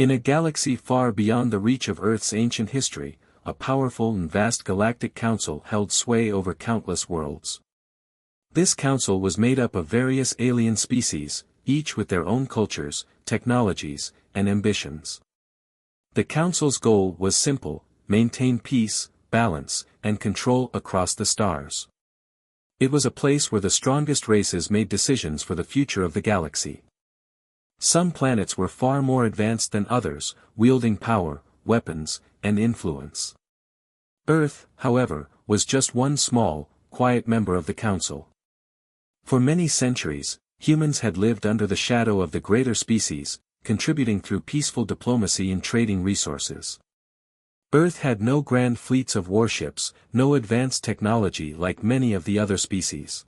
In a galaxy far beyond the reach of Earth's ancient history, a powerful and vast galactic council held sway over countless worlds. This council was made up of various alien species, each with their own cultures, technologies, and ambitions. The council's goal was simple: maintain peace, balance, and control across the stars. It was a place where the strongest races made decisions for the future of the galaxy. Some planets were far more advanced than others, wielding power, weapons, and influence. Earth, however, was just one small, quiet member of the council. For many centuries, humans had lived under the shadow of the greater species, contributing through peaceful diplomacy and trading resources. Earth had no grand fleets of warships, no advanced technology like many of the other species.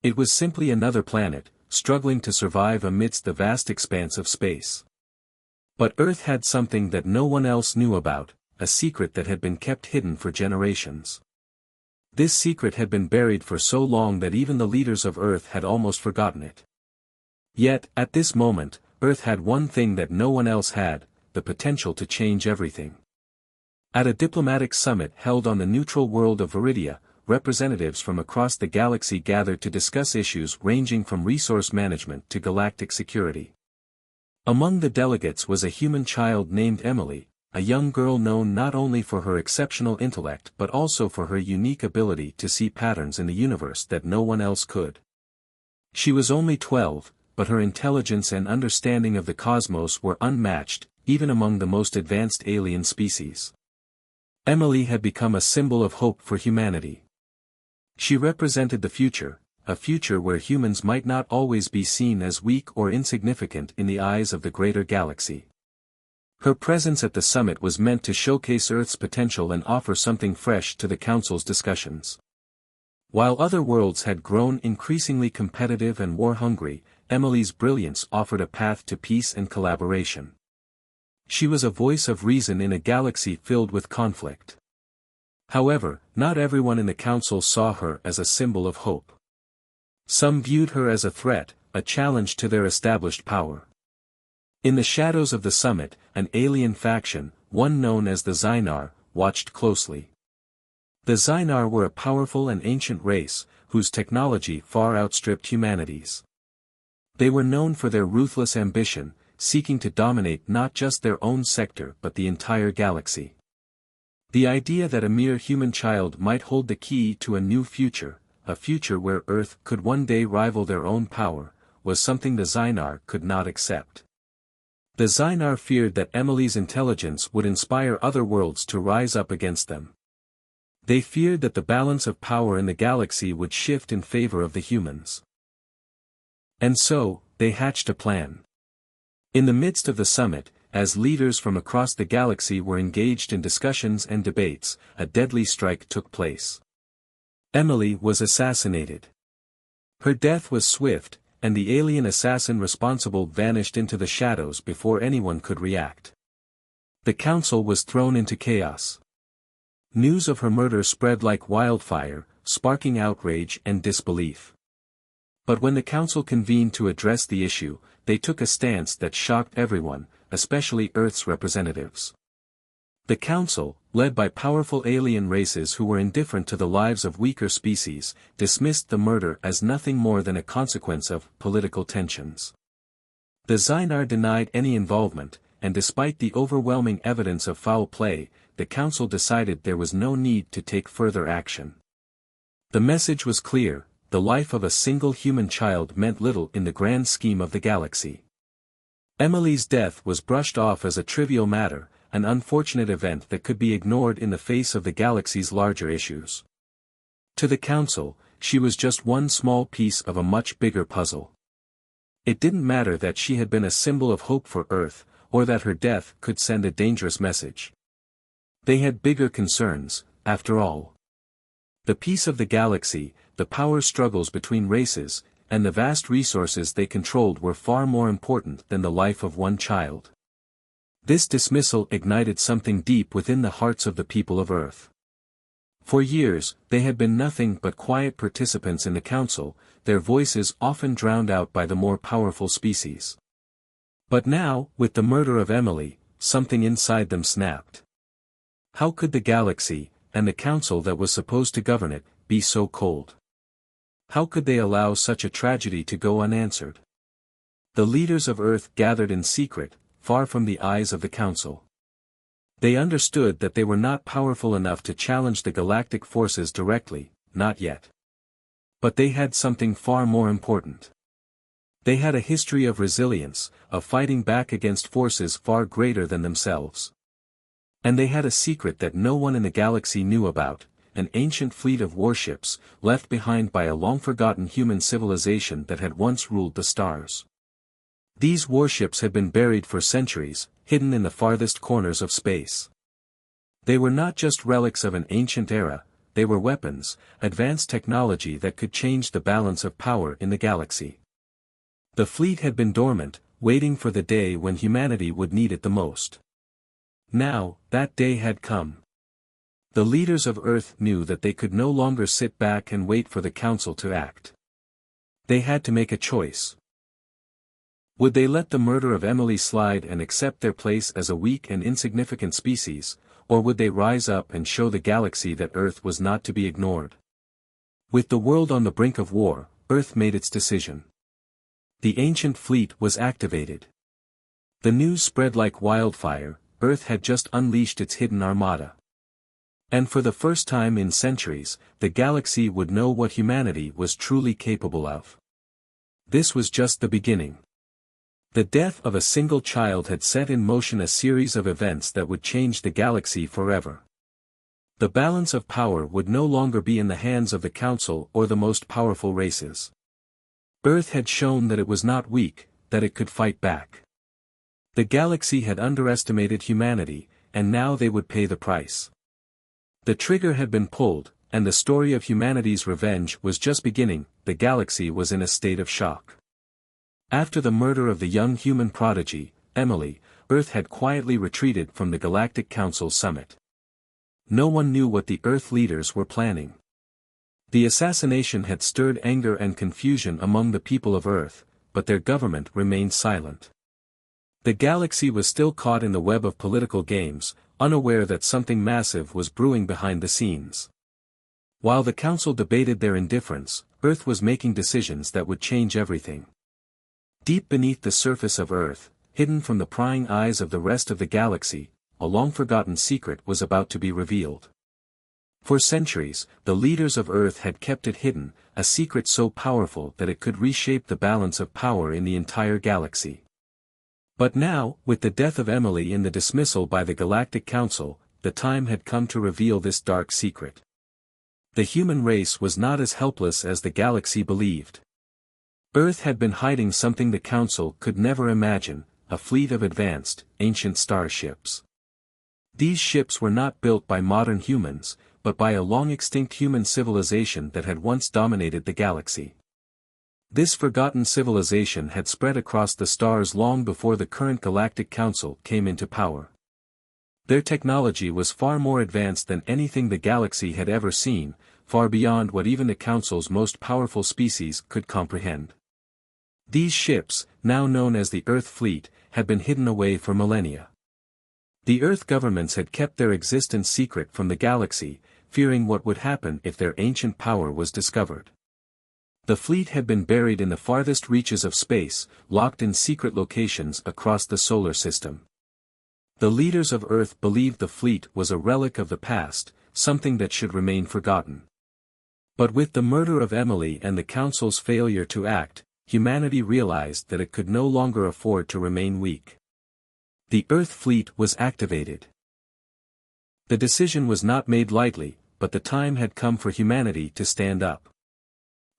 It was simply another planet, struggling to survive amidst the vast expanse of space. But Earth had something that no one else knew about, a secret that had been kept hidden for generations. This secret had been buried for so long that even the leaders of Earth had almost forgotten it. Yet, at this moment, Earth had one thing that no one else had: the potential to change everything. At a diplomatic summit held on the neutral world of Viridia, representatives from across the galaxy gathered to discuss issues ranging from resource management to galactic security. Among the delegates was a human child named Emily, a young girl known not only for her exceptional intellect but also for her unique ability to see patterns in the universe that no one else could. She was only 12, but her intelligence and understanding of the cosmos were unmatched, even among the most advanced alien species. Emily had become a symbol of hope for humanity. She represented the future, a future where humans might not always be seen as weak or insignificant in the eyes of the greater galaxy. Her presence at the summit was meant to showcase Earth's potential and offer something fresh to the Council's discussions. While other worlds had grown increasingly competitive and war-hungry, Emily's brilliance offered a path to peace and collaboration. She was a voice of reason in a galaxy filled with conflict. However, not everyone in the Council saw her as a symbol of hope. Some viewed her as a threat, a challenge to their established power. In the shadows of the summit, an alien faction, one known as the Xynar, watched closely. The Xynar were a powerful and ancient race, whose technology far outstripped humanity's. They were known for their ruthless ambition, seeking to dominate not just their own sector but the entire galaxy. The idea that a mere human child might hold the key to a new future, a future where Earth could one day rival their own power, was something the Xynar could not accept. The Xynar feared that Emily's intelligence would inspire other worlds to rise up against them. They feared that the balance of power in the galaxy would shift in favor of the humans. And so, they hatched a plan. In the midst of the summit, as leaders from across the galaxy were engaged in discussions and debates, a deadly strike took place. Emily was assassinated. Her death was swift, and the alien assassin responsible vanished into the shadows before anyone could react. The Council was thrown into chaos. News of her murder spread like wildfire, sparking outrage and disbelief. But when the Council convened to address the issue, they took a stance that shocked everyone, especially Earth's representatives. The Council, led by powerful alien races who were indifferent to the lives of weaker species, dismissed the murder as nothing more than a consequence of political tensions. The Xynar denied any involvement, and despite the overwhelming evidence of foul play, the Council decided there was no need to take further action. The message was clear: the life of a single human child meant little in the grand scheme of the galaxy. Emily's death was brushed off as a trivial matter, an unfortunate event that could be ignored in the face of the galaxy's larger issues. To the Council, she was just one small piece of a much bigger puzzle. It didn't matter that she had been a symbol of hope for Earth, or that her death could send a dangerous message. They had bigger concerns, after all. The peace of the galaxy, the power struggles between races, and the vast resources they controlled were far more important than the life of one child. This dismissal ignited something deep within the hearts of the people of Earth. For years, they had been nothing but quiet participants in the Council, their voices often drowned out by the more powerful species. But now, with the murder of Emily, something inside them snapped. How could the galaxy, and the council that was supposed to govern it, be so cold? How could they allow such a tragedy to go unanswered? The leaders of Earth gathered in secret, far from the eyes of the council. They understood that they were not powerful enough to challenge the galactic forces directly, not yet. But they had something far more important. They had a history of resilience, of fighting back against forces far greater than themselves. And they had a secret that no one in the galaxy knew about, an ancient fleet of warships, left behind by a long-forgotten human civilization that had once ruled the stars. These warships had been buried for centuries, hidden in the farthest corners of space. They were not just relics of an ancient era, they were weapons, advanced technology that could change the balance of power in the galaxy. The fleet had been dormant, waiting for the day when humanity would need it the most. Now, that day had come. The leaders of Earth knew that they could no longer sit back and wait for the council to act. They had to make a choice. Would they let the murder of Emily slide and accept their place as a weak and insignificant species, or would they rise up and show the galaxy that Earth was not to be ignored? With the world on the brink of war, Earth made its decision. The ancient fleet was activated. The news spread like wildfire, Earth had just unleashed its hidden armada. And for the first time in centuries, the galaxy would know what humanity was truly capable of. This was just the beginning. The death of a single child had set in motion a series of events that would change the galaxy forever. The balance of power would no longer be in the hands of the Council or the most powerful races. Earth had shown that it was not weak, that it could fight back. The galaxy had underestimated humanity, and now they would pay the price. The trigger had been pulled, and the story of humanity's revenge was just beginning. The galaxy was in a state of shock. After the murder of the young human prodigy, Emily, Earth had quietly retreated from the Galactic Council summit. No one knew what the Earth leaders were planning. The assassination had stirred anger and confusion among the people of Earth, but their government remained silent. The galaxy was still caught in the web of political games, unaware that something massive was brewing behind the scenes. While the Council debated their indifference, Earth was making decisions that would change everything. Deep beneath the surface of Earth, hidden from the prying eyes of the rest of the galaxy, a long-forgotten secret was about to be revealed. For centuries, the leaders of Earth had kept it hidden, a secret so powerful that it could reshape the balance of power in the entire galaxy. But now, with the death of Emily and the dismissal by the Galactic Council, the time had come to reveal this dark secret. The human race was not as helpless as the galaxy believed. Earth had been hiding something the Council could never imagine, a fleet of advanced, ancient starships. These ships were not built by modern humans, but by a long-extinct human civilization that had once dominated the galaxy. This forgotten civilization had spread across the stars long before the current Galactic Council came into power. Their technology was far more advanced than anything the galaxy had ever seen, far beyond what even the Council's most powerful species could comprehend. These ships, now known as the Earth Fleet, had been hidden away for millennia. The Earth governments had kept their existence secret from the galaxy, fearing what would happen if their ancient power was discovered. The fleet had been buried in the farthest reaches of space, locked in secret locations across the solar system. The leaders of Earth believed the fleet was a relic of the past, something that should remain forgotten. But with the murder of Emily and the Council's failure to act, humanity realized that it could no longer afford to remain weak. The Earth fleet was activated. The decision was not made lightly, but the time had come for humanity to stand up.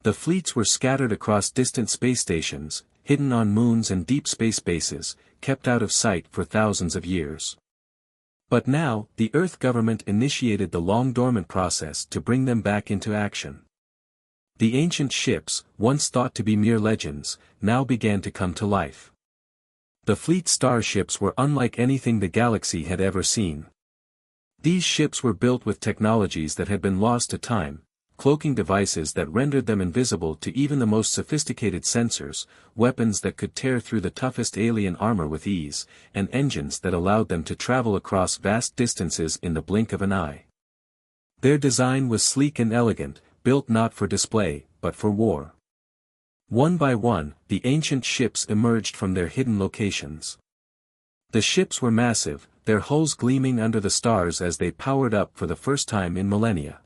The fleets were scattered across distant space stations, hidden on moons and deep space bases, kept out of sight for thousands of years. But now, the Earth government initiated the long-dormant process to bring them back into action. The ancient ships, once thought to be mere legends, now began to come to life. The fleet starships were unlike anything the galaxy had ever seen. These ships were built with technologies that had been lost to time, cloaking devices that rendered them invisible to even the most sophisticated sensors, weapons that could tear through the toughest alien armor with ease, and engines that allowed them to travel across vast distances in the blink of an eye. Their design was sleek and elegant, built not for display, but for war. One by one, the ancient ships emerged from their hidden locations. The ships were massive, their hulls gleaming under the stars as they powered up for the first time in millennia.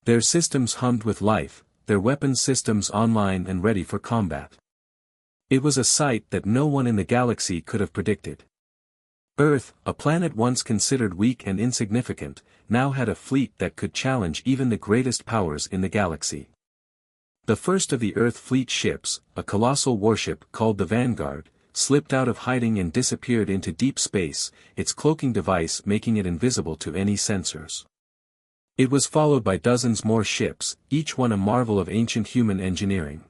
Their systems hummed with life, their weapons systems online and ready for combat. It was a sight that no one in the galaxy could have predicted. Earth, a planet once considered weak and insignificant, now had a fleet that could challenge even the greatest powers in the galaxy. The first of the Earth fleet ships, a colossal warship called the Vanguard, slipped out of hiding and disappeared into deep space, its cloaking device making it invisible to any sensors. It was followed by dozens more ships, each one a marvel of ancient human engineering.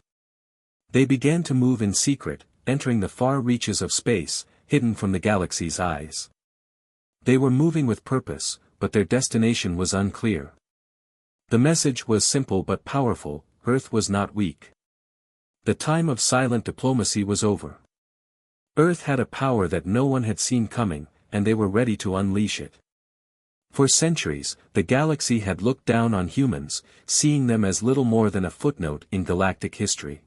They began to move in secret, entering the far reaches of space, hidden from the galaxy's eyes. They were moving with purpose, but their destination was unclear. The message was simple but powerful: Earth was not weak. The time of silent diplomacy was over. Earth had a power that no one had seen coming, and they were ready to unleash it. For centuries, the galaxy had looked down on humans, seeing them as little more than a footnote in galactic history.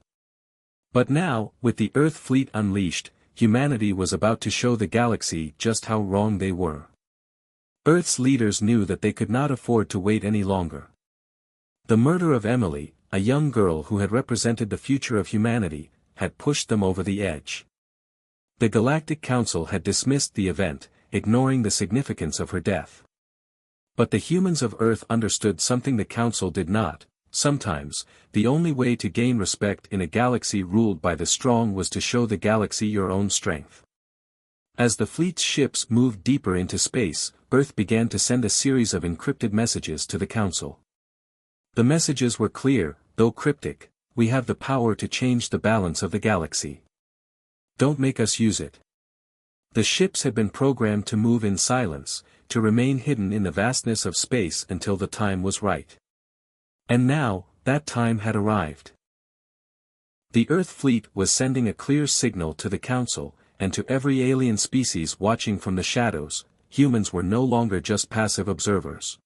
But now, with the Earth fleet unleashed, humanity was about to show the galaxy just how wrong they were. Earth's leaders knew that they could not afford to wait any longer. The murder of Emily, a young girl who had represented the future of humanity, had pushed them over the edge. The Galactic Council had dismissed the event, ignoring the significance of her death. But the humans of Earth understood something the Council did not. Sometimes, the only way to gain respect in a galaxy ruled by the strong was to show the galaxy your own strength. As the fleet's ships moved deeper into space, Earth began to send a series of encrypted messages to the Council. The messages were clear, though cryptic: we have the power to change the balance of the galaxy. Don't make us use it. The ships had been programmed to move in silence, to remain hidden in the vastness of space until the time was right. And now, that time had arrived. The Earth fleet was sending a clear signal to the Council, and to every alien species watching from the shadows: humans were no longer just passive observers.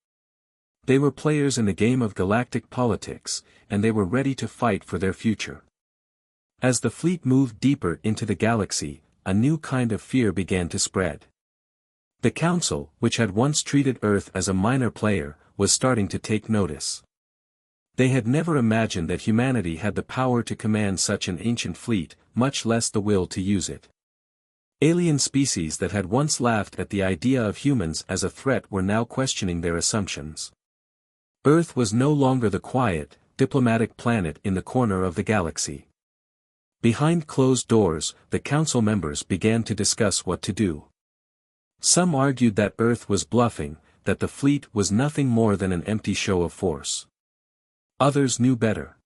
They were players in the game of galactic politics, and they were ready to fight for their future. As the fleet moved deeper into the galaxy, a new kind of fear began to spread. The Council, which had once treated Earth as a minor player, was starting to take notice. They had never imagined that humanity had the power to command such an ancient fleet, much less the will to use it. Alien species that had once laughed at the idea of humans as a threat were now questioning their assumptions. Earth was no longer the quiet, diplomatic planet in the corner of the galaxy. Behind closed doors, the Council members began to discuss what to do. Some argued that Earth was bluffing, that the fleet was nothing more than an empty show of force. Others knew better.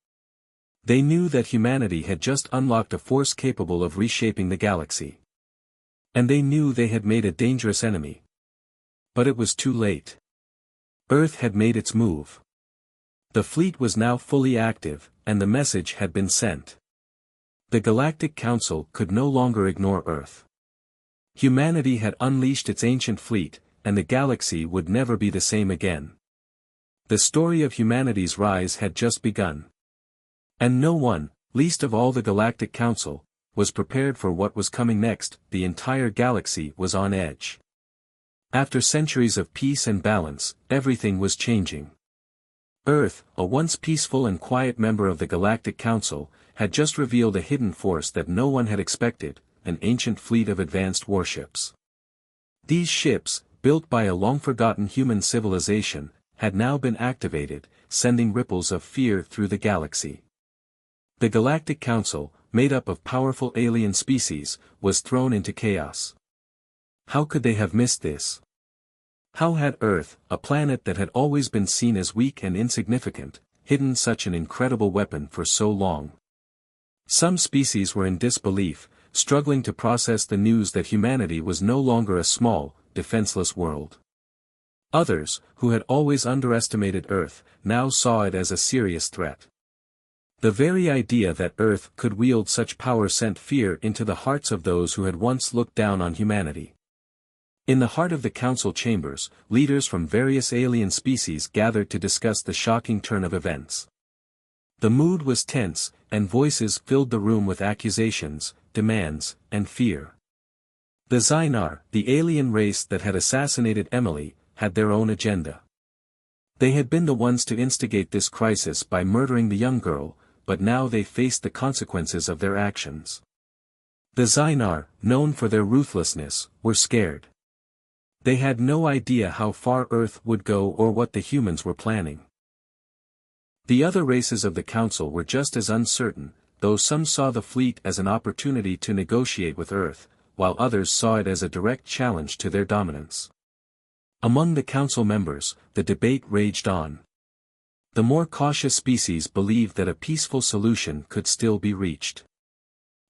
They knew that humanity had just unlocked a force capable of reshaping the galaxy. And they knew they had made a dangerous enemy. But it was too late. Earth had made its move. The fleet was now fully active, and the message had been sent. The Galactic Council could no longer ignore Earth. Humanity had unleashed its ancient fleet, and the galaxy would never be the same again. The story of humanity's rise had just begun. And no one, least of all the Galactic Council, was prepared for what was coming next. The entire galaxy was on edge. After centuries of peace and balance, everything was changing. Earth, a once peaceful and quiet member of the Galactic Council, had just revealed a hidden force that no one had expected: an ancient fleet of advanced warships. These ships, built by a long-forgotten human civilization, had now been activated, sending ripples of fear through the galaxy. The Galactic Council, made up of powerful alien species, was thrown into chaos. How could they have missed this? How had Earth, a planet that had always been seen as weak and insignificant, hidden such an incredible weapon for so long? Some species were in disbelief, struggling to process the news that humanity was no longer a small, defenseless world. Others, who had always underestimated Earth, now saw it as a serious threat. The very idea that Earth could wield such power sent fear into the hearts of those who had once looked down on humanity. In the heart of the council chambers, leaders from various alien species gathered to discuss the shocking turn of events. The mood was tense, and voices filled the room with accusations, demands, and fear. The Xynar, the alien race that had assassinated Emily, had their own agenda. They had been the ones to instigate this crisis by murdering the young girl, but now they faced the consequences of their actions. The Xynar, known for their ruthlessness, were scared. They had no idea how far Earth would go or what the humans were planning. The other races of the council were just as uncertain, though some saw the fleet as an opportunity to negotiate with Earth, while others saw it as a direct challenge to their dominance. Among the council members, the debate raged on. The more cautious species believed that a peaceful solution could still be reached.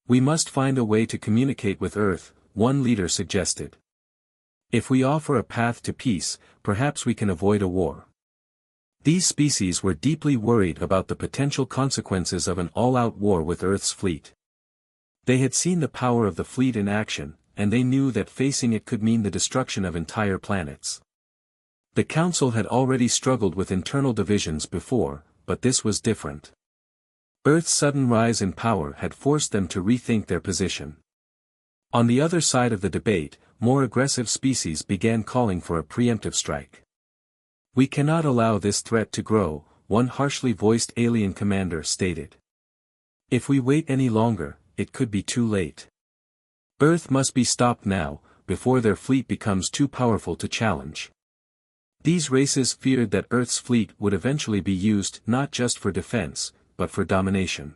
"We must find a way to communicate with Earth," one leader suggested. "If we offer a path to peace, perhaps we can avoid a war." These species were deeply worried about the potential consequences of an all-out war with Earth's fleet. They had seen the power of the fleet in action, and they knew that facing it could mean the destruction of entire planets. The Council had already struggled with internal divisions before, but this was different. Earth's sudden rise in power had forced them to rethink their position. On the other side of the debate, more aggressive species began calling for a preemptive strike. "We cannot allow this threat to grow," one harshly voiced alien commander stated. "If we wait any longer, it could be too late. Earth must be stopped now, before their fleet becomes too powerful to challenge." These races feared that Earth's fleet would eventually be used not just for defense, but for domination.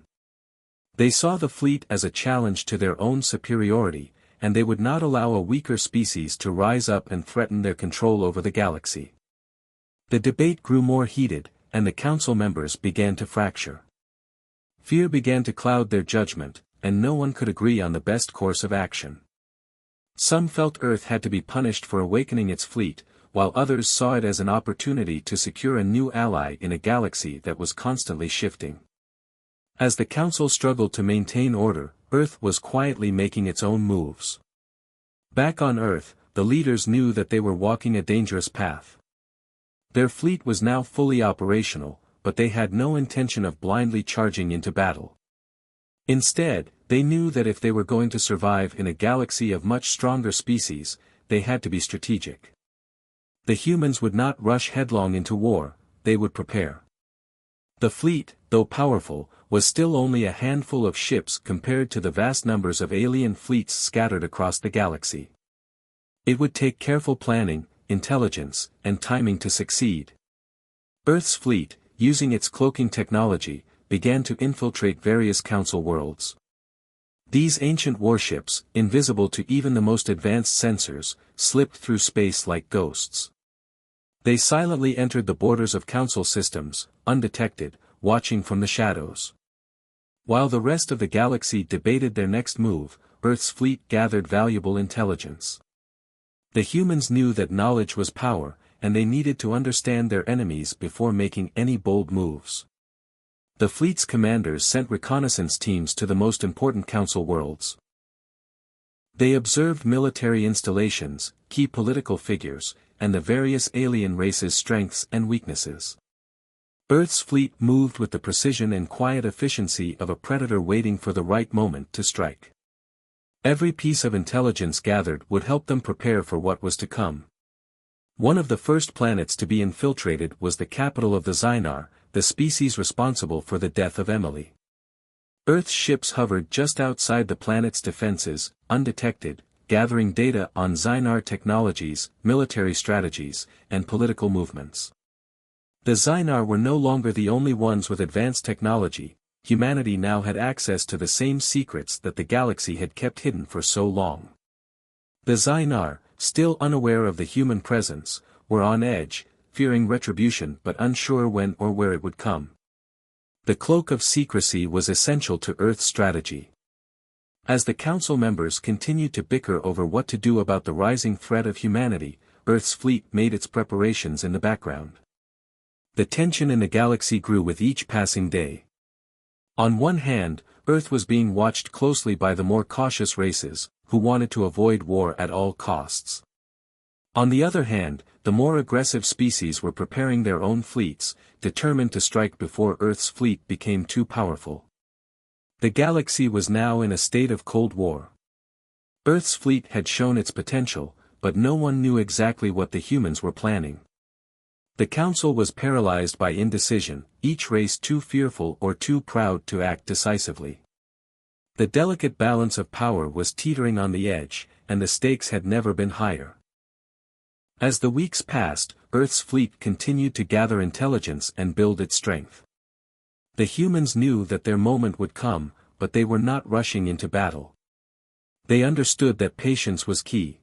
They saw the fleet as a challenge to their own superiority, and they would not allow a weaker species to rise up and threaten their control over the galaxy. The debate grew more heated, and the council members began to fracture. Fear began to cloud their judgment, and no one could agree on the best course of action. Some felt Earth had to be punished for awakening its fleet, while others saw it as an opportunity to secure a new ally in a galaxy that was constantly shifting. As the Council struggled to maintain order, Earth was quietly making its own moves. Back on Earth, the leaders knew that they were walking a dangerous path. Their fleet was now fully operational, but they had no intention of blindly charging into battle. Instead, they knew that if they were going to survive in a galaxy of much stronger species, they had to be strategic. The humans would not rush headlong into war, they would prepare. The fleet, though powerful, was still only a handful of ships compared to the vast numbers of alien fleets scattered across the galaxy. It would take careful planning, intelligence, and timing to succeed. Earth's fleet, using its cloaking technology, began to infiltrate various council worlds. These ancient warships, invisible to even the most advanced sensors, slipped through space like ghosts. They silently entered the borders of council systems, undetected, watching from the shadows. While the rest of the galaxy debated their next move, Earth's fleet gathered valuable intelligence. The humans knew that knowledge was power, and they needed to understand their enemies before making any bold moves. The fleet's commanders sent reconnaissance teams to the most important council worlds. They observed military installations, key political figures, and the various alien races' strengths and weaknesses. Earth's fleet moved with the precision and quiet efficiency of a predator waiting for the right moment to strike. Every piece of intelligence gathered would help them prepare for what was to come. One of the first planets to be infiltrated was the capital of the Xynar, the species responsible for the death of Emily. Earth's ships hovered just outside the planet's defenses, undetected, gathering data on Xynar technologies, military strategies, and political movements. The Xynar were no longer the only ones with advanced technology. Humanity now had access to the same secrets that the galaxy had kept hidden for so long. The Xynar, still unaware of the human presence, were on edge, fearing retribution but unsure when or where it would come. The cloak of secrecy was essential to Earth's strategy. As the council members continued to bicker over what to do about the rising threat of humanity, Earth's fleet made its preparations in the background. The tension in the galaxy grew with each passing day. On one hand, Earth was being watched closely by the more cautious races, who wanted to avoid war at all costs. On the other hand, the more aggressive species were preparing their own fleets, determined to strike before Earth's fleet became too powerful. The galaxy was now in a state of Cold War. Earth's fleet had shown its potential, but no one knew exactly what the humans were planning. The council was paralyzed by indecision, each race too fearful or too proud to act decisively. The delicate balance of power was teetering on the edge, and the stakes had never been higher. As the weeks passed, Earth's fleet continued to gather intelligence and build its strength. The humans knew that their moment would come, but they were not rushing into battle. They understood that patience was key.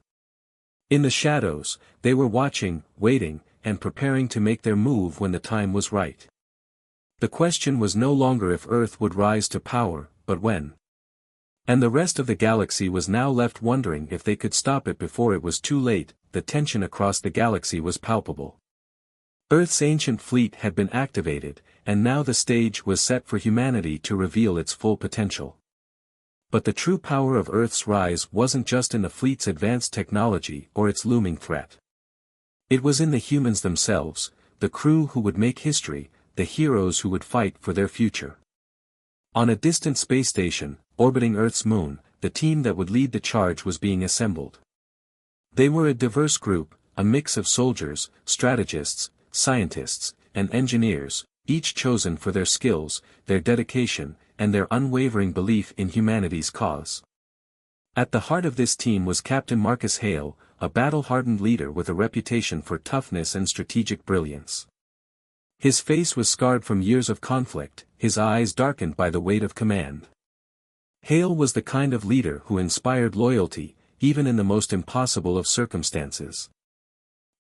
In the shadows, they were watching, waiting, and preparing to make their move when the time was right. The question was no longer if Earth would rise to power, but when. And the rest of the galaxy was now left wondering if they could stop it before it was too late. The tension across the galaxy was palpable. Earth's ancient fleet had been activated, and now the stage was set for humanity to reveal its full potential. But the true power of Earth's rise wasn't just in the fleet's advanced technology or its looming threat. It was in the humans themselves, the crew who would make history, the heroes who would fight for their future. On a distant space station, orbiting Earth's moon, the team that would lead the charge was being assembled. They were a diverse group, a mix of soldiers, strategists, scientists, and engineers, each chosen for their skills, their dedication, and their unwavering belief in humanity's cause. At the heart of this team was Captain Marcus Hale, a battle-hardened leader with a reputation for toughness and strategic brilliance. His face was scarred from years of conflict, his eyes darkened by the weight of command. Hale was the kind of leader who inspired loyalty, even in the most impossible of circumstances.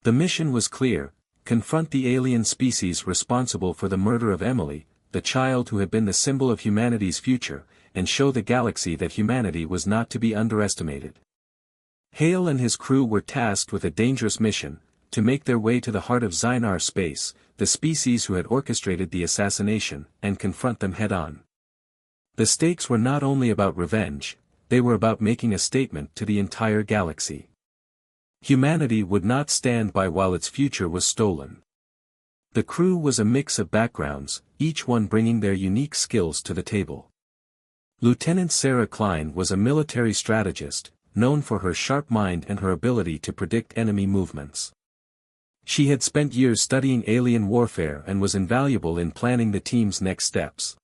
The mission was clear: confront the alien species responsible for the murder of Emily, the child who had been the symbol of humanity's future, and show the galaxy that humanity was not to be underestimated. Hale and his crew were tasked with a dangerous mission: to make their way to the heart of Xynar space, the species who had orchestrated the assassination, and confront them head-on. The stakes were not only about revenge, they were about making a statement to the entire galaxy. Humanity would not stand by while its future was stolen. The crew was a mix of backgrounds, each one bringing their unique skills to the table. Lieutenant Sarah Klein was a military strategist, known for her sharp mind and her ability to predict enemy movements. She had spent years studying alien warfare and was invaluable in planning the team's next steps.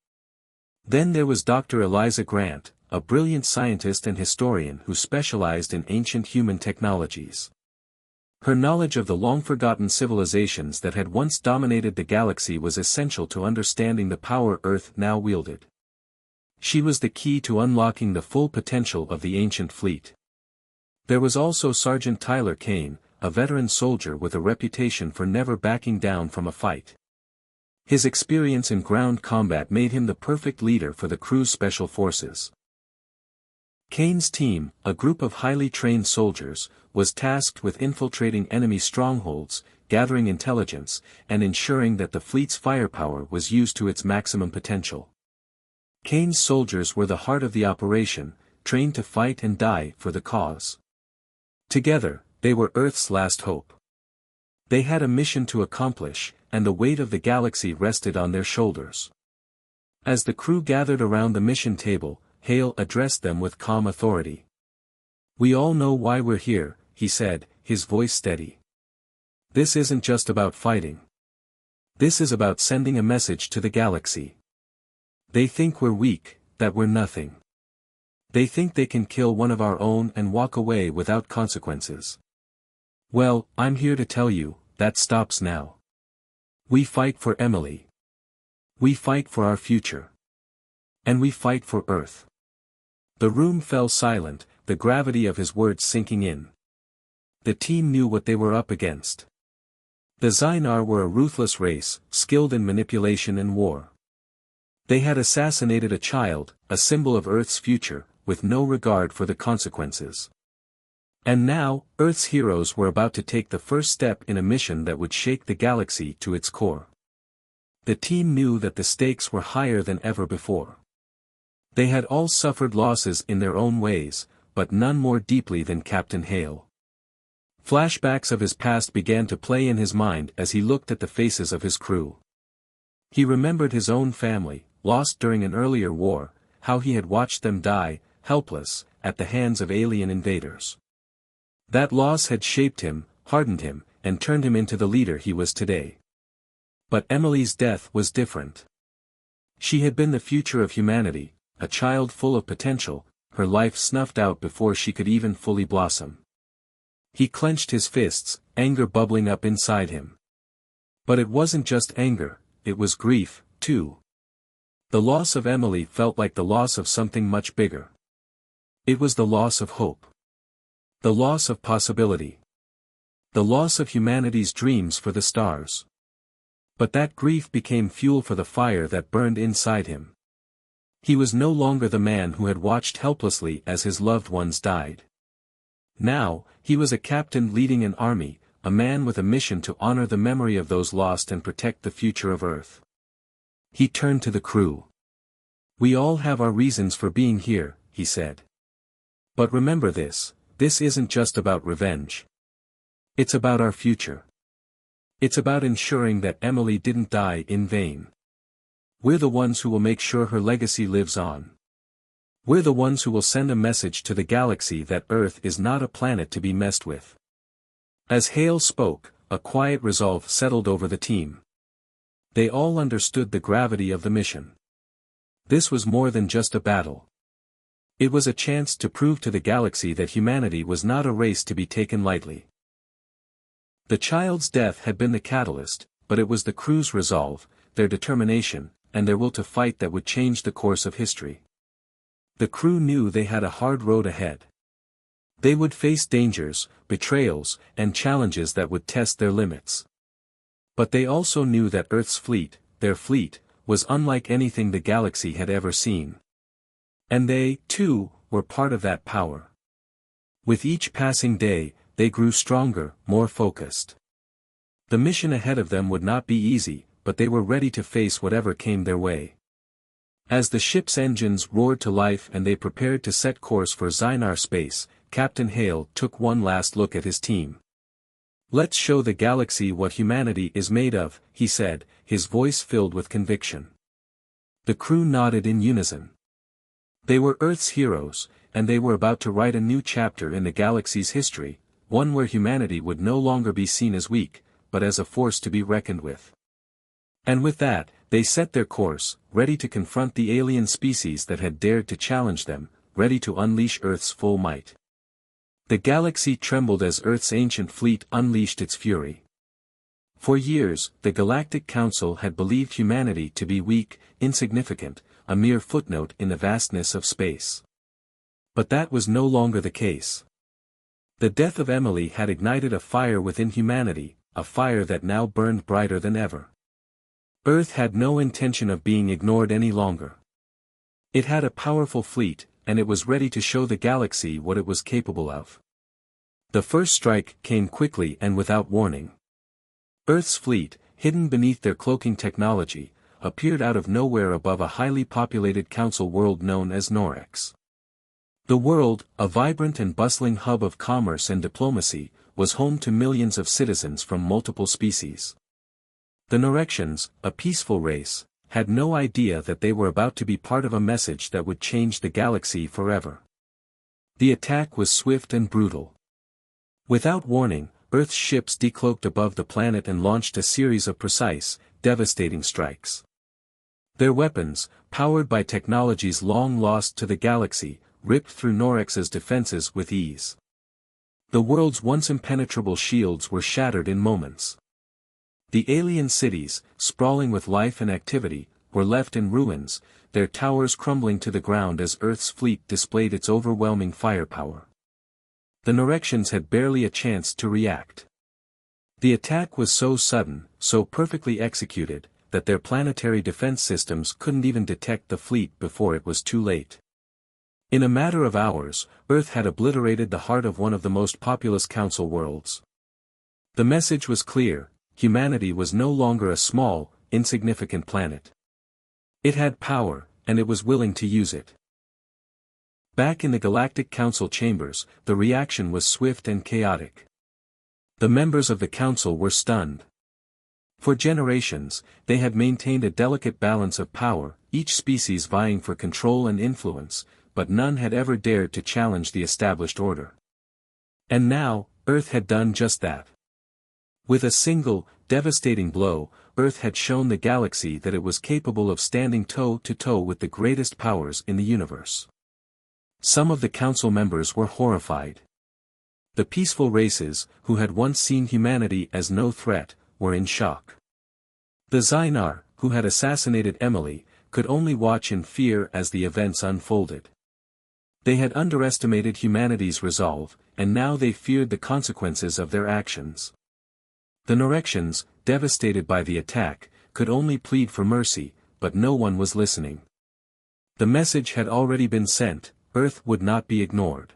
Then there was Dr. Eliza Grant, a brilliant scientist and historian who specialized in ancient human technologies. Her knowledge of the long-forgotten civilizations that had once dominated the galaxy was essential to understanding the power Earth now wielded. She was the key to unlocking the full potential of the ancient fleet. There was also Sergeant Tyler Kane, a veteran soldier with a reputation for never backing down from a fight. His experience in ground combat made him the perfect leader for the crew's special forces. Kane's team, a group of highly trained soldiers, was tasked with infiltrating enemy strongholds, gathering intelligence, and ensuring that the fleet's firepower was used to its maximum potential. Kane's soldiers were the heart of the operation, trained to fight and die for the cause. Together, they were Earth's last hope. They had a mission to accomplish, and the weight of the galaxy rested on their shoulders. As the crew gathered around the mission table, Hale addressed them with calm authority. "We all know why we're here," he said, his voice steady. "This isn't just about fighting. This is about sending a message to the galaxy. They think we're weak, that we're nothing. They think they can kill one of our own and walk away without consequences. Well, I'm here to tell you, that stops now. We fight for Emily. We fight for our future. And we fight for Earth." The room fell silent, the gravity of his words sinking in. The team knew what they were up against. The Xynar were a ruthless race, skilled in manipulation and war. They had assassinated a child, a symbol of Earth's future, with no regard for the consequences. And now, Earth's heroes were about to take the first step in a mission that would shake the galaxy to its core. The team knew that the stakes were higher than ever before. They had all suffered losses in their own ways, but none more deeply than Captain Hale. Flashbacks of his past began to play in his mind as he looked at the faces of his crew. He remembered his own family, lost during an earlier war, how he had watched them die, helpless, at the hands of alien invaders. That loss had shaped him, hardened him, and turned him into the leader he was today. But Emily's death was different. She had been the future of humanity, a child full of potential, her life snuffed out before she could even fully blossom. He clenched his fists, anger bubbling up inside him. But it wasn't just anger, it was grief, too. The loss of Emily felt like the loss of something much bigger. It was the loss of hope. The loss of possibility. The loss of humanity's dreams for the stars. But that grief became fuel for the fire that burned inside him. He was no longer the man who had watched helplessly as his loved ones died. Now, he was a captain leading an army, a man with a mission to honor the memory of those lost and protect the future of Earth. He turned to the crew. "We all have our reasons for being here," he said. "But remember this isn't just about revenge. It's about our future. It's about ensuring that Emily didn't die in vain. We're the ones who will make sure her legacy lives on. We're the ones who will send a message to the galaxy that Earth is not a planet to be messed with." As Hale spoke, a quiet resolve settled over the team. They all understood the gravity of the mission. This was more than just a battle. It was a chance to prove to the galaxy that humanity was not a race to be taken lightly. The child's death had been the catalyst, but it was the crew's resolve, their determination, and their will to fight that would change the course of history. The crew knew they had a hard road ahead. They would face dangers, betrayals, and challenges that would test their limits. But they also knew that Earth's fleet, their fleet, was unlike anything the galaxy had ever seen. And they, too, were part of that power. With each passing day, they grew stronger, more focused. The mission ahead of them would not be easy, but they were ready to face whatever came their way. As the ship's engines roared to life and they prepared to set course for Zynar space, Captain Hale took one last look at his team. "Let's show the galaxy what humanity is made of," he said, his voice filled with conviction. The crew nodded in unison. They were Earth's heroes, and they were about to write a new chapter in the galaxy's history, one where humanity would no longer be seen as weak, but as a force to be reckoned with. And with that, they set their course, ready to confront the alien species that had dared to challenge them, ready to unleash Earth's full might. The galaxy trembled as Earth's ancient fleet unleashed its fury. For years, the Galactic Council had believed humanity to be weak, insignificant, a mere footnote in the vastness of space. But that was no longer the case. The death of Emily had ignited a fire within humanity, a fire that now burned brighter than ever. Earth had no intention of being ignored any longer. It had a powerful fleet, and it was ready to show the galaxy what it was capable of. The first strike came quickly and without warning. Earth's fleet, hidden beneath their cloaking technology, appeared out of nowhere above a highly populated council world known as Norix. The world, a vibrant and bustling hub of commerce and diplomacy, was home to millions of citizens from multiple species. The Norexians, a peaceful race, had no idea that they were about to be part of a message that would change the galaxy forever. The attack was swift and brutal. Without warning, Earth's ships decloaked above the planet and launched a series of precise, devastating strikes. Their weapons, powered by technologies long lost to the galaxy, ripped through Norix's defenses with ease. The world's once impenetrable shields were shattered in moments. The alien cities, sprawling with life and activity, were left in ruins, their towers crumbling to the ground as Earth's fleet displayed its overwhelming firepower. The Norexians had barely a chance to react. The attack was so sudden, so perfectly executed, that their planetary defense systems couldn't even detect the fleet before it was too late. In a matter of hours, Earth had obliterated the heart of one of the most populous council worlds. The message was clear: humanity was no longer a small, insignificant planet. It had power, and it was willing to use it. Back in the Galactic Council chambers, the reaction was swift and chaotic. The members of the council were stunned. For generations, they had maintained a delicate balance of power, each species vying for control and influence, but none had ever dared to challenge the established order. And now, Earth had done just that. With a single, devastating blow, Earth had shown the galaxy that it was capable of standing toe-to-toe with the greatest powers in the universe. Some of the council members were horrified. The peaceful races, who had once seen humanity as no threat, were in shock. The Xynar, who had assassinated Emily, could only watch in fear as the events unfolded. They had underestimated humanity's resolve, and now they feared the consequences of their actions. The Norexians, devastated by the attack, could only plead for mercy, but no one was listening. The message had already been sent: Earth would not be ignored.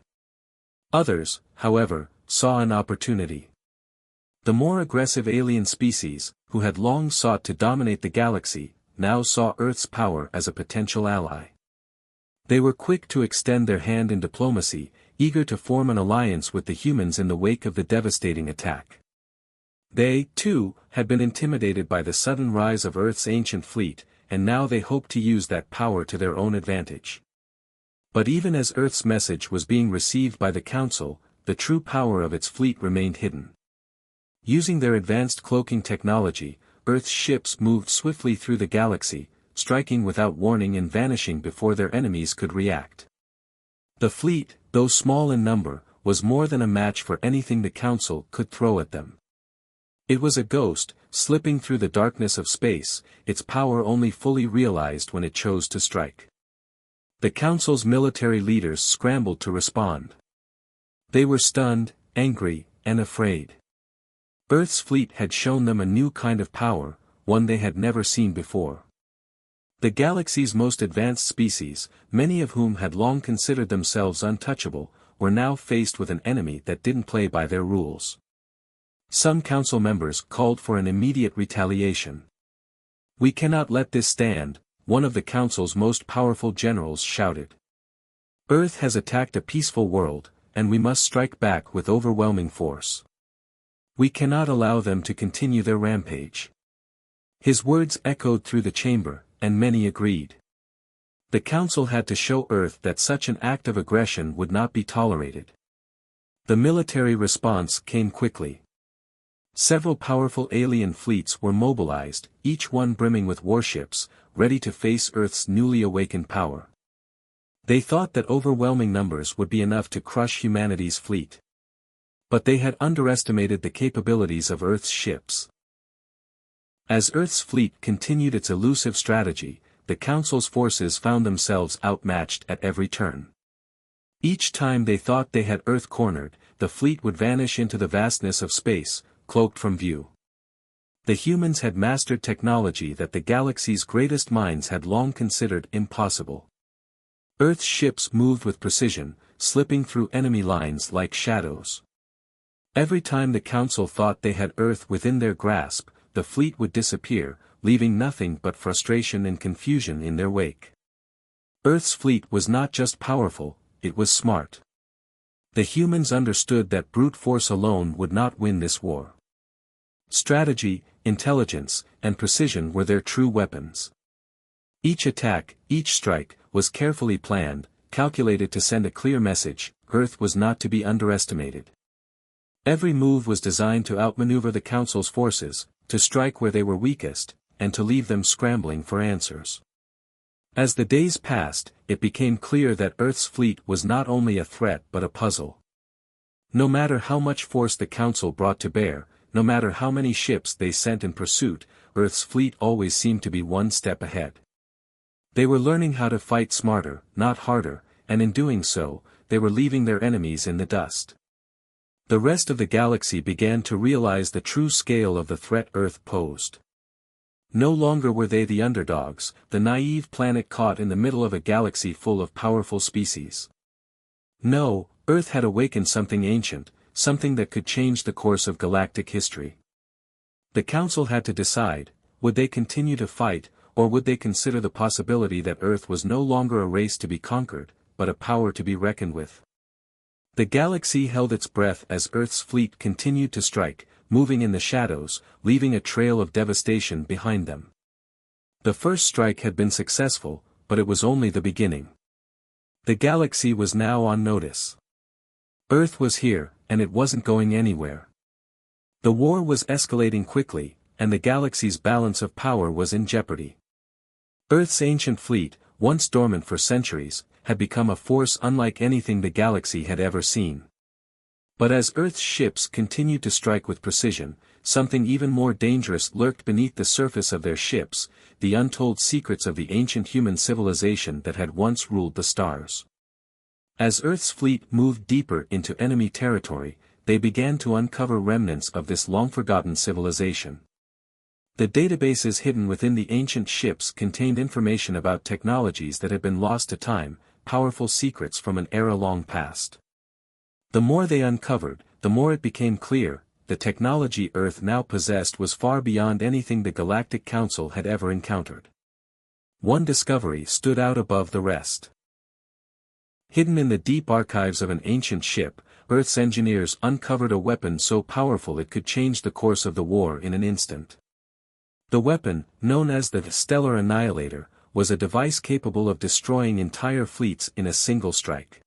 Others, however, saw an opportunity. The more aggressive alien species, who had long sought to dominate the galaxy, now saw Earth's power as a potential ally. They were quick to extend their hand in diplomacy, eager to form an alliance with the humans in the wake of the devastating attack. They, too, had been intimidated by the sudden rise of Earth's ancient fleet, and now they hoped to use that power to their own advantage. But even as Earth's message was being received by the Council, the true power of its fleet remained hidden. Using their advanced cloaking technology, Earth's ships moved swiftly through the galaxy, striking without warning and vanishing before their enemies could react. The fleet, though small in number, was more than a match for anything the Council could throw at them. It was a ghost, slipping through the darkness of space, its power only fully realized when it chose to strike. The Council's military leaders scrambled to respond. They were stunned, angry, and afraid. Earth's fleet had shown them a new kind of power, one they had never seen before. The galaxy's most advanced species, many of whom had long considered themselves untouchable, were now faced with an enemy that didn't play by their rules. Some council members called for an immediate retaliation. "We cannot let this stand," one of the council's most powerful generals shouted. "Earth has attacked a peaceful world, and we must strike back with overwhelming force. We cannot allow them to continue their rampage." His words echoed through the chamber, and many agreed. The council had to show Earth that such an act of aggression would not be tolerated. The military response came quickly. Several powerful alien fleets were mobilized, each one brimming with warships, ready to face Earth's newly awakened power. They thought that overwhelming numbers would be enough to crush humanity's fleet. But they had underestimated the capabilities of Earth's ships. As Earth's fleet continued its elusive strategy, the Council's forces found themselves outmatched at every turn. Each time they thought they had Earth cornered, the fleet would vanish into the vastness of space, cloaked from view. The humans had mastered technology that the galaxy's greatest minds had long considered impossible. Earth's ships moved with precision, slipping through enemy lines like shadows. Every time the Council thought they had Earth within their grasp, the fleet would disappear, leaving nothing but frustration and confusion in their wake. Earth's fleet was not just powerful, it was smart. The humans understood that brute force alone would not win this war. Strategy, intelligence, and precision were their true weapons. Each attack, each strike, was carefully planned, calculated to send a clear message: Earth was not to be underestimated. Every move was designed to outmaneuver the Council's forces, to strike where they were weakest, and to leave them scrambling for answers. As the days passed, it became clear that Earth's fleet was not only a threat but a puzzle. No matter how much force the Council brought to bear, no matter how many ships they sent in pursuit, Earth's fleet always seemed to be one step ahead. They were learning how to fight smarter, not harder, and in doing so, they were leaving their enemies in the dust. The rest of the galaxy began to realize the true scale of the threat Earth posed. No longer were they the underdogs, the naive planet caught in the middle of a galaxy full of powerful species. No, Earth had awakened something ancient, something that could change the course of galactic history. The Council had to decide, would they continue to fight, or would they consider the possibility that Earth was no longer a race to be conquered, but a power to be reckoned with. The galaxy held its breath as Earth's fleet continued to strike, moving in the shadows, leaving a trail of devastation behind them. The first strike had been successful, but it was only the beginning. The galaxy was now on notice. Earth was here, and it wasn't going anywhere. The war was escalating quickly, and the galaxy's balance of power was in jeopardy. Earth's ancient fleet, once dormant for centuries, had become a force unlike anything the galaxy had ever seen. But as Earth's ships continued to strike with precision, something even more dangerous lurked beneath the surface of their ships, the untold secrets of the ancient human civilization that had once ruled the stars. As Earth's fleet moved deeper into enemy territory, they began to uncover remnants of this long-forgotten civilization. The databases hidden within the ancient ships contained information about technologies that had been lost to time, powerful secrets from an era long past. The more they uncovered, the more it became clear, the technology Earth now possessed was far beyond anything the Galactic Council had ever encountered. One discovery stood out above the rest. Hidden in the deep archives of an ancient ship, Earth's engineers uncovered a weapon so powerful it could change the course of the war in an instant. The weapon, known as the Stellar Annihilator, was a device capable of destroying entire fleets in a single strike.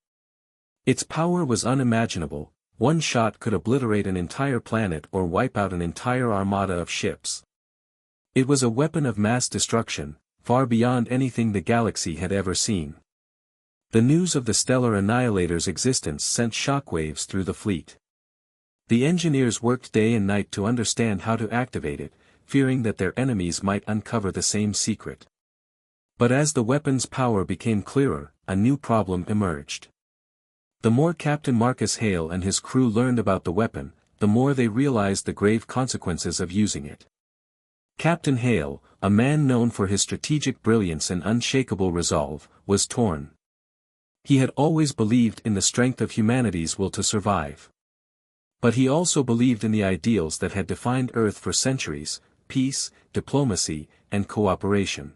Its power was unimaginable. One shot could obliterate an entire planet or wipe out an entire armada of ships. It was a weapon of mass destruction, far beyond anything the galaxy had ever seen. The news of the Stellar Annihilator's existence sent shockwaves through the fleet. The engineers worked day and night to understand how to activate it, fearing that their enemies might uncover the same secret. But as the weapon's power became clearer, a new problem emerged. The more Captain Marcus Hale and his crew learned about the weapon, the more they realized the grave consequences of using it. Captain Hale, a man known for his strategic brilliance and unshakable resolve, was torn. He had always believed in the strength of humanity's will to survive. But he also believed in the ideals that had defined Earth for centuries: peace, diplomacy, and cooperation.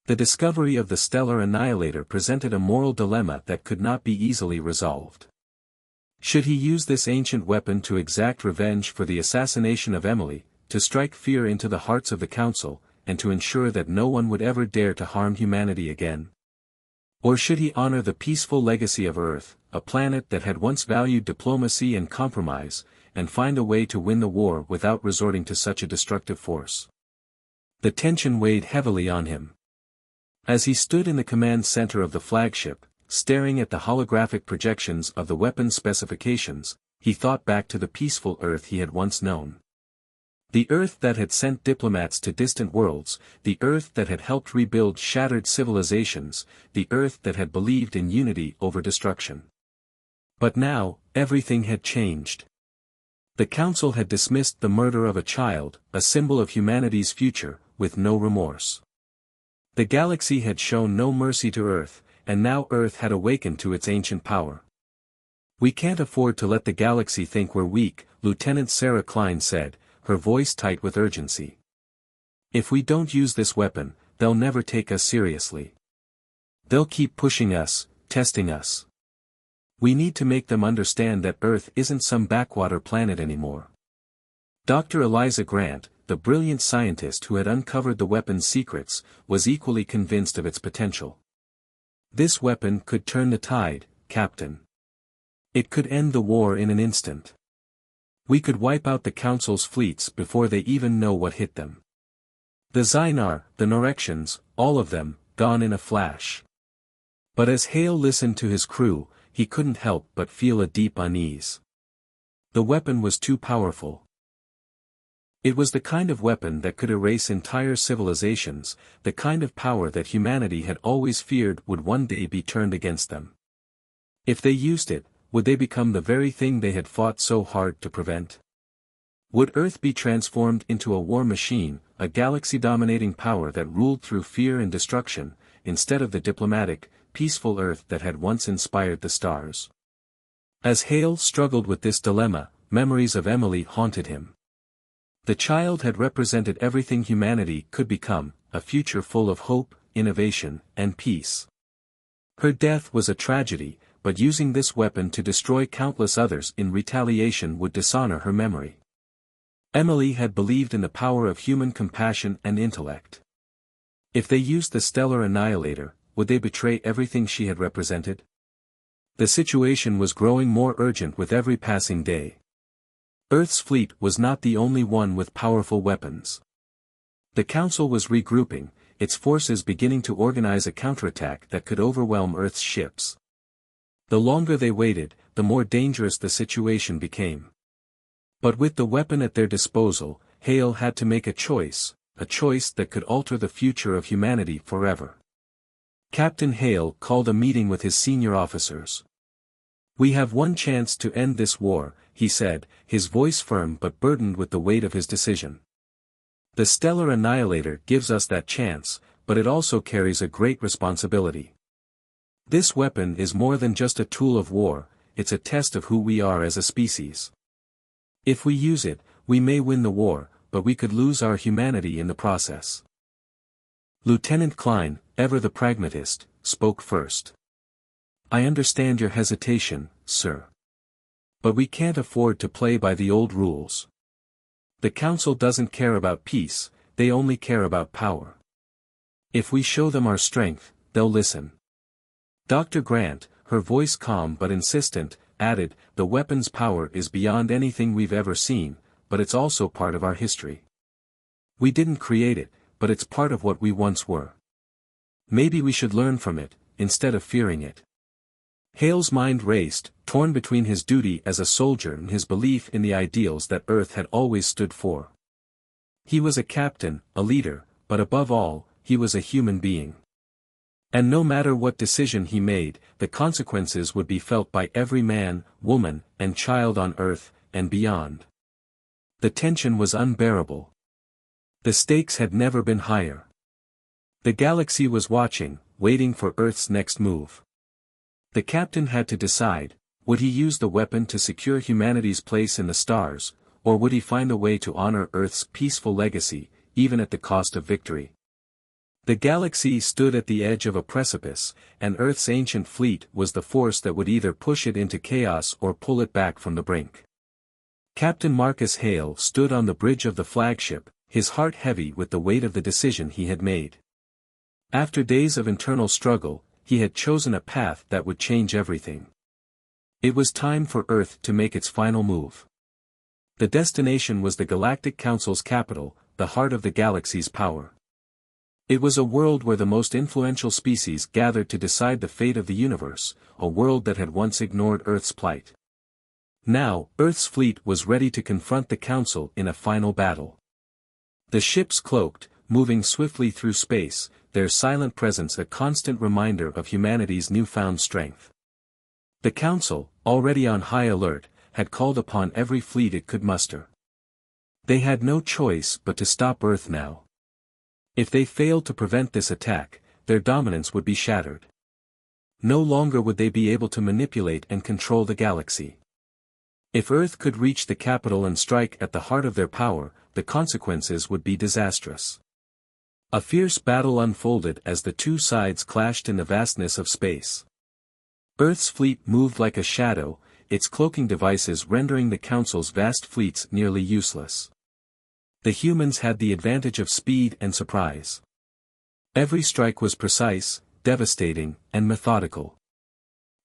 The discovery of the Stellar Annihilator presented a moral dilemma that could not be easily resolved. Should he use this ancient weapon to exact revenge for the assassination of Emily, to strike fear into the hearts of the Council, and to ensure that no one would ever dare to harm humanity again? Or should he honor the peaceful legacy of Earth, a planet that had once valued diplomacy and compromise, and find a way to win the war without resorting to such a destructive force? The tension weighed heavily on him. As he stood in the command center of the flagship, staring at the holographic projections of the weapon specifications, he thought back to the peaceful Earth he had once known. The Earth that had sent diplomats to distant worlds, the Earth that had helped rebuild shattered civilizations, the Earth that had believed in unity over destruction. But now, everything had changed. The Council had dismissed the murder of a child, a symbol of humanity's future, with no remorse. The galaxy had shown no mercy to Earth, and now Earth had awakened to its ancient power. "We can't afford to let the galaxy think we're weak," Lieutenant Sarah Klein said, her voice tight with urgency. "If we don't use this weapon, they'll never take us seriously. They'll keep pushing us, testing us. We need to make them understand that Earth isn't some backwater planet anymore." Dr. Eliza Grant, the brilliant scientist who had uncovered the weapon's secrets, was equally convinced of its potential. "This weapon could turn the tide, Captain. It could end the war in an instant. We could wipe out the Council's fleets before they even know what hit them. The Xynar, the Norexians, all of them, gone in a flash." But as Hale listened to his crew, he couldn't help but feel a deep unease. The weapon was too powerful. It was the kind of weapon that could erase entire civilizations, the kind of power that humanity had always feared would one day be turned against them. If they used it, would they become the very thing they had fought so hard to prevent? Would Earth be transformed into a war machine, a galaxy-dominating power that ruled through fear and destruction, instead of the diplomatic, peaceful Earth that had once inspired the stars. As Hale struggled with this dilemma, memories of Emily haunted him. The child had represented everything humanity could become, a future full of hope, innovation, and peace. Her death was a tragedy, but using this weapon to destroy countless others in retaliation would dishonor her memory. Emily had believed in the power of human compassion and intellect. If they used the stellar annihilator, would they betray everything she had represented? The situation was growing more urgent with every passing day. Earth's fleet was not the only one with powerful weapons. The Council was regrouping, its forces beginning to organize a counterattack that could overwhelm Earth's ships. The longer they waited, the more dangerous the situation became. But with the weapon at their disposal, Hale had to make a choice that could alter the future of humanity forever. Captain Hale called a meeting with his senior officers. "We have one chance to end this war," he said, his voice firm but burdened with the weight of his decision. "The stellar annihilator gives us that chance, but it also carries a great responsibility. This weapon is more than just a tool of war, it's a test of who we are as a species. If we use it, we may win the war, but we could lose our humanity in the process." Lieutenant Klein, ever the pragmatist, spoke first. "I understand your hesitation, sir. But we can't afford to play by the old rules. The Council doesn't care about peace, they only care about power. If we show them our strength, they'll listen." Dr. Grant, her voice calm but insistent, added, "The weapon's power is beyond anything we've ever seen, but it's also part of our history. We didn't create it, but it's part of what we once were. Maybe we should learn from it, instead of fearing it." Hale's mind raced, torn between his duty as a soldier and his belief in the ideals that Earth had always stood for. He was a captain, a leader, but above all, he was a human being. And no matter what decision he made, the consequences would be felt by every man, woman, and child on Earth, and beyond. The tension was unbearable. The stakes had never been higher. The galaxy was watching, waiting for Earth's next move. The captain had to decide, would he use the weapon to secure humanity's place in the stars, or would he find a way to honor Earth's peaceful legacy, even at the cost of victory? The galaxy stood at the edge of a precipice, and Earth's ancient fleet was the force that would either push it into chaos or pull it back from the brink. Captain Marcus Hale stood on the bridge of the flagship, his heart heavy with the weight of the decision he had made. After days of internal struggle, he had chosen a path that would change everything. It was time for Earth to make its final move. The destination was the Galactic Council's capital, the heart of the galaxy's power. It was a world where the most influential species gathered to decide the fate of the universe, a world that had once ignored Earth's plight. Now, Earth's fleet was ready to confront the Council in a final battle. The ships cloaked, moving swiftly through space, their silent presence a constant reminder of humanity's newfound strength. The Council, already on high alert, had called upon every fleet it could muster. They had no choice but to stop Earth now. If they failed to prevent this attack, their dominance would be shattered. No longer would they be able to manipulate and control the galaxy. If Earth could reach the capital and strike at the heart of their power, the consequences would be disastrous. A fierce battle unfolded as the two sides clashed in the vastness of space. Earth's fleet moved like a shadow, its cloaking devices rendering the Council's vast fleets nearly useless. The humans had the advantage of speed and surprise. Every strike was precise, devastating, and methodical.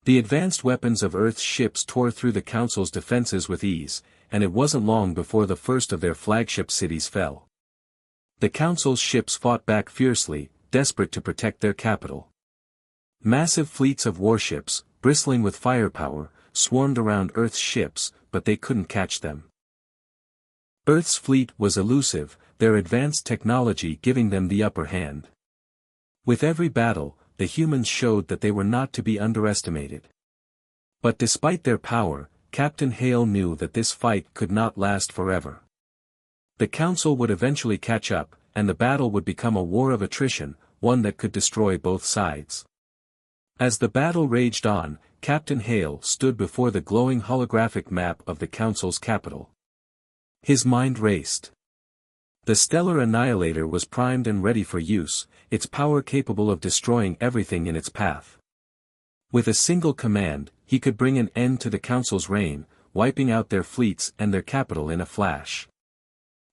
The advanced weapons of Earth's ships tore through the Council's defenses with ease, and it wasn't long before the first of their flagship cities fell. The Council's ships fought back fiercely, desperate to protect their capital. Massive fleets of warships, bristling with firepower, swarmed around Earth's ships, but they couldn't catch them. Earth's fleet was elusive, their advanced technology giving them the upper hand. With every battle, the humans showed that they were not to be underestimated. But despite their power, Captain Hale knew that this fight could not last forever. The Council would eventually catch up, and the battle would become a war of attrition, one that could destroy both sides. As the battle raged on, Captain Hale stood before the glowing holographic map of the Council's capital. His mind raced. The stellar annihilator was primed and ready for use, its power capable of destroying everything in its path. With a single command, he could bring an end to the Council's reign, wiping out their fleets and their capital in a flash.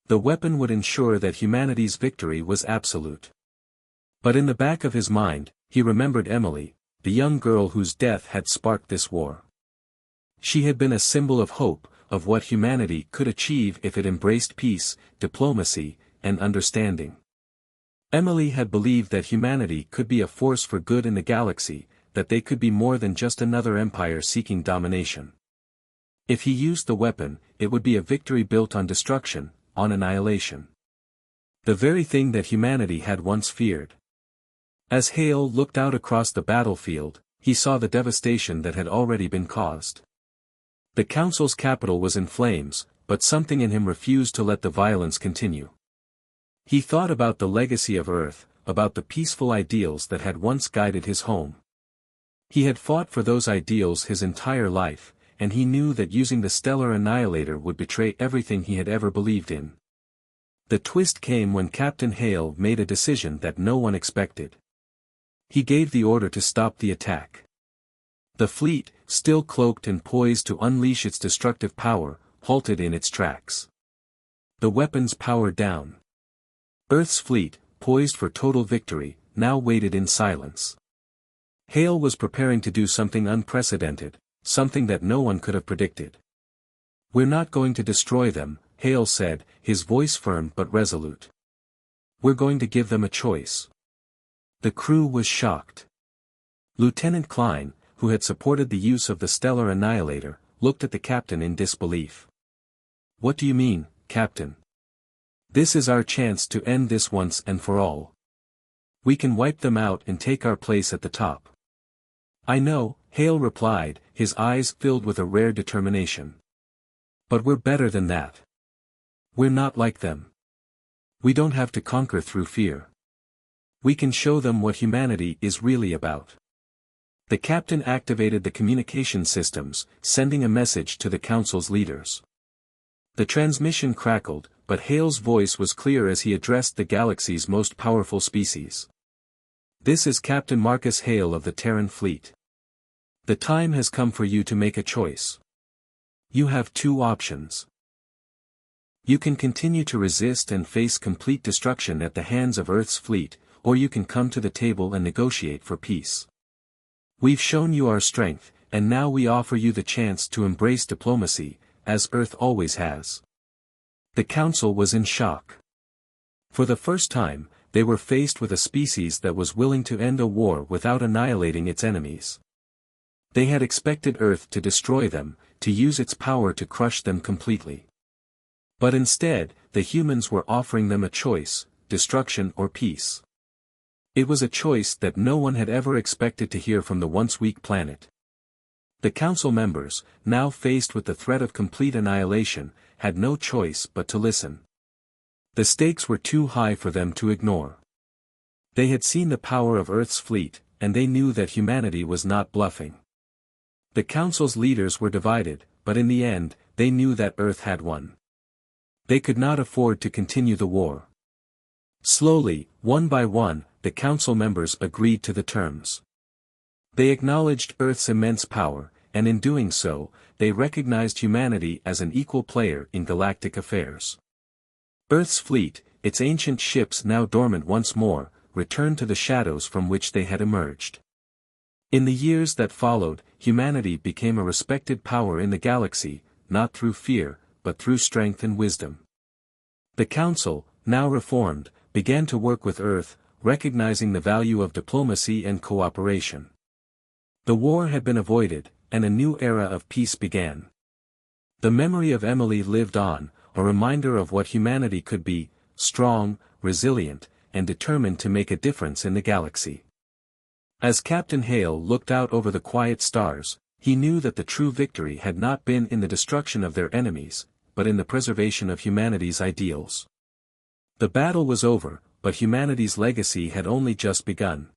The weapon would ensure that humanity's victory was absolute. But in the back of his mind, he remembered Emily, the young girl whose death had sparked this war. She had been a symbol of hope, of what humanity could achieve if it embraced peace, diplomacy, and understanding. Emily had believed that humanity could be a force for good in the galaxy, that they could be more than just another empire seeking domination. If he used the weapon, it would be a victory built on destruction, on annihilation. The very thing that humanity had once feared. As Hale looked out across the battlefield, he saw the devastation that had already been caused. The Council's capital was in flames, but something in him refused to let the violence continue. He thought about the legacy of Earth, about the peaceful ideals that had once guided his home. He had fought for those ideals his entire life, and he knew that using the stellar annihilator would betray everything he had ever believed in. The twist came when Captain Hale made a decision that no one expected. He gave the order to stop the attack. The fleet, still cloaked and poised to unleash its destructive power, halted in its tracks. The weapons powered down. Earth's fleet, poised for total victory, now waited in silence. Hale was preparing to do something unprecedented, something that no one could have predicted. "We're not going to destroy them," Hale said, his voice firm but resolute. "We're going to give them a choice." The crew was shocked. Lieutenant Klein, who had supported the use of the stellar annihilator, looked at the captain in disbelief. "What do you mean, Captain? This is our chance to end this once and for all. We can wipe them out and take our place at the top." "I know," Hale replied, his eyes filled with a rare determination. "But we're better than that. We're not like them. We don't have to conquer through fear. We can show them what humanity is really about." The captain activated the communication systems, sending a message to the Council's leaders. The transmission crackled, but Hale's voice was clear as he addressed the galaxy's most powerful species. "This is Captain Marcus Hale of the Terran Fleet. The time has come for you to make a choice. You have two options. You can continue to resist and face complete destruction at the hands of Earth's fleet, or you can come to the table and negotiate for peace. We've shown you our strength, and now we offer you the chance to embrace diplomacy, as Earth always has." The Council was in shock. For the first time, they were faced with a species that was willing to end a war without annihilating its enemies. They had expected Earth to destroy them, to use its power to crush them completely. But instead, the humans were offering them a choice, destruction or peace. It was a choice that no one had ever expected to hear from the once weak planet. The Council members, now faced with the threat of complete annihilation, had no choice but to listen. The stakes were too high for them to ignore. They had seen the power of Earth's fleet, and they knew that humanity was not bluffing. The Council's leaders were divided, but in the end, they knew that Earth had won. They could not afford to continue the war. Slowly, one by one, the Council members agreed to the terms. They acknowledged Earth's immense power, and in doing so, they recognized humanity as an equal player in galactic affairs. Earth's fleet, its ancient ships now dormant once more, returned to the shadows from which they had emerged. In the years that followed, humanity became a respected power in the galaxy, not through fear, but through strength and wisdom. The Council, now reformed, began to work with Earth, recognizing the value of diplomacy and cooperation. The war had been avoided, and a new era of peace began. The memory of Emily lived on, a reminder of what humanity could be, strong, resilient, and determined to make a difference in the galaxy. As Captain Hale looked out over the quiet stars, he knew that the true victory had not been in the destruction of their enemies, but in the preservation of humanity's ideals. The battle was over, but humanity's legacy had only just begun.